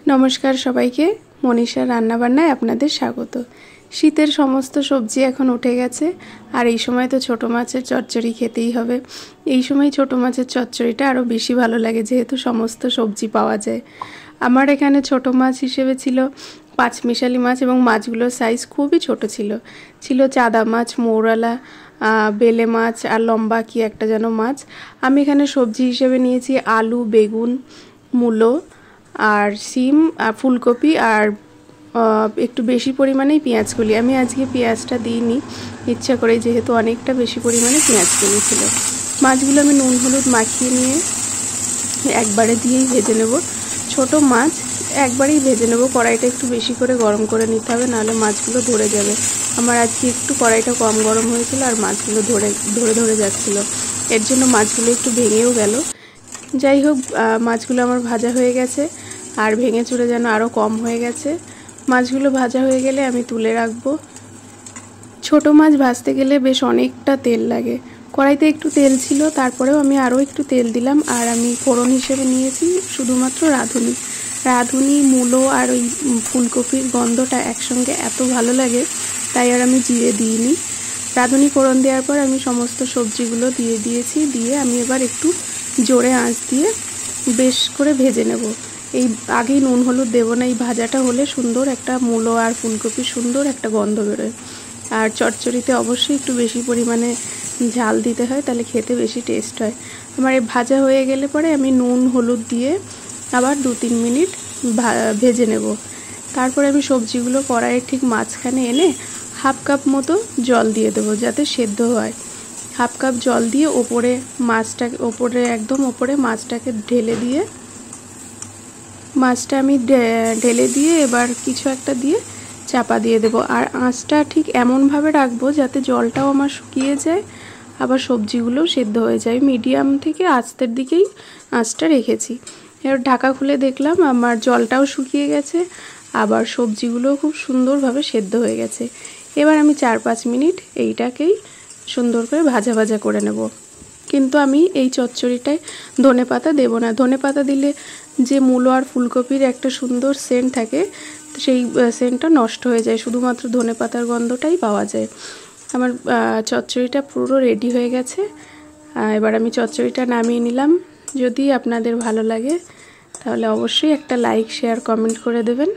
নমস্কার সবাইকে, মনীষার রান্নাবান্নায় আপনাদের স্বাগত। শীতের সমস্ত সবজি এখন উঠে গেছে, আর এই সময় তো ছোটো মাছের চচ্চড়ি খেতেই হবে। এই সময় ছোটো মাছের চচ্চড়িটা আরও বেশি ভালো লাগে, যেহেতু সমস্ত সবজি পাওয়া যায়। আমার এখানে ছোটো মাছ হিসেবে ছিল পাঁচমিশালি মাছ, এবং মাছগুলোর সাইজ খুবই ছোট ছিল চাদা মাছ, মৌরালা, বেলে মাছ আর লম্বা কি একটা যেন মাছ। আমি এখানে সবজি হিসেবে নিয়েছি আলু, বেগুন, মূলো আর সিম আর ফুলকপি আর একটু বেশি পরিমাণেই পেঁয়াজকলি। আমি আজকে পেঁয়াজটা দিইনি ইচ্ছা করে, যেহেতু অনেকটা বেশি পরিমাণে পেঁয়াজকলি ছিল। মাছগুলো আমি নুন হলুদ মাখিয়ে নিয়ে একবারে দিয়েই ভেজে নেব। ছোট মাছ একবারেই ভেজে নেব। কড়াইটা একটু বেশি করে গরম করে নিতে হবে, নাহলে মাছগুলো ধরে যাবে। আমার আজকে একটু কড়াইটা কম গরম হয়েছিল আর মাছগুলো ধরে যাচ্ছিল, এর জন্য মাছগুলো একটু ভেঙেও গেল। যাই হোক, মাছগুলো আমার ভাজা হয়ে গেছে, আর ভেঙে চুরে যেন আরও কম হয়ে গেছে। মাছগুলো ভাজা হয়ে গেলে আমি তুলে রাখবো। ছোট মাছ ভাজতে গেলে বেশ অনেকটা তেল লাগে। কড়াইতে একটু তেল ছিল, তারপরেও আমি আরও একটু তেল দিলাম। আর আমি ফোড়ন হিসেবে নিয়েছি শুধুমাত্র রাঁধুনি, মূলো আর ওই ফুলকপির গন্ধটা একসঙ্গে এত ভালো লাগে, তাই আর আমি জিরে দিইনি। রাঁধুনি ফোড়ন দেওয়ার পর আমি সমস্ত সবজিগুলো দিয়ে দিয়েছি। দিয়ে আমি এবার একটু জোরে আঁচ দিয়ে বেশ করে ভেজে নেব। এই আগেই নুন হলুদ দেবো না, এই ভাজাটা হলে সুন্দর একটা মূলো আর ফুলকপির সুন্দর একটা গন্ধ বেরোয়। আর চচ্চড়িতে অবশ্যই একটু বেশি পরিমাণে ঝাল দিতে হয়, তাহলে খেতে বেশি টেস্ট হয়। আমার এই ভাজা হয়ে গেলে পরে আমি নুন হলুদ দিয়ে আবার 2-3 মিনিট ভেজে নেব। তারপরে আমি সবজিগুলো কড়াইয়ের ঠিক মাঝখানে এনে হাফ কাপ মতো জল দিয়ে দেবো, যাতে সেদ্ধ হয়। হাফ কাপ জল দিয়ে একদম ওপরে মাছটাকে ঢেলে দিয়ে এবার কিছু একটা দিয়ে চাপা দিয়ে দেবো। আর আঁচটা ঠিক এমনভাবে রাখবো যাতে জলটাও আমার শুকিয়ে যায়, আবার সবজিগুলোও সেদ্ধ হয়ে যায়। মিডিয়াম থেকে আস্তের দিকেই আঁচটা রেখেছি। এবার ঢাকা খুলে দেখলাম আমার জলটাও শুকিয়ে গেছে, আবার সবজিগুলোও খুব সুন্দরভাবে সেদ্ধ হয়ে গেছে। এবার আমি 4-5 মিনিট এইটাকেই সুন্দর করে ভাজা করে নেব। কিন্তু আমি এই চচ্চড়িটায় ধনেপাতা দেব না। ধনেপাতা দিলে যে মূলো আর ফুলকপির একটা সুন্দর সেন্ট থাকে, সেই সেন্টটা নষ্ট হয়ে যায়, শুধুমাত্র ধনেপাতার গন্ধটাই পাওয়া যায়। আমার চচ্চড়িটা পুরো রেডি হয়ে গেছে। এবার আমি চচ্চড়িটা নামিয়ে নিলাম। যদি আপনাদের ভালো লাগে তাহলে অবশ্যই একটা লাইক, শেয়ার, কমেন্ট করে দেবেন।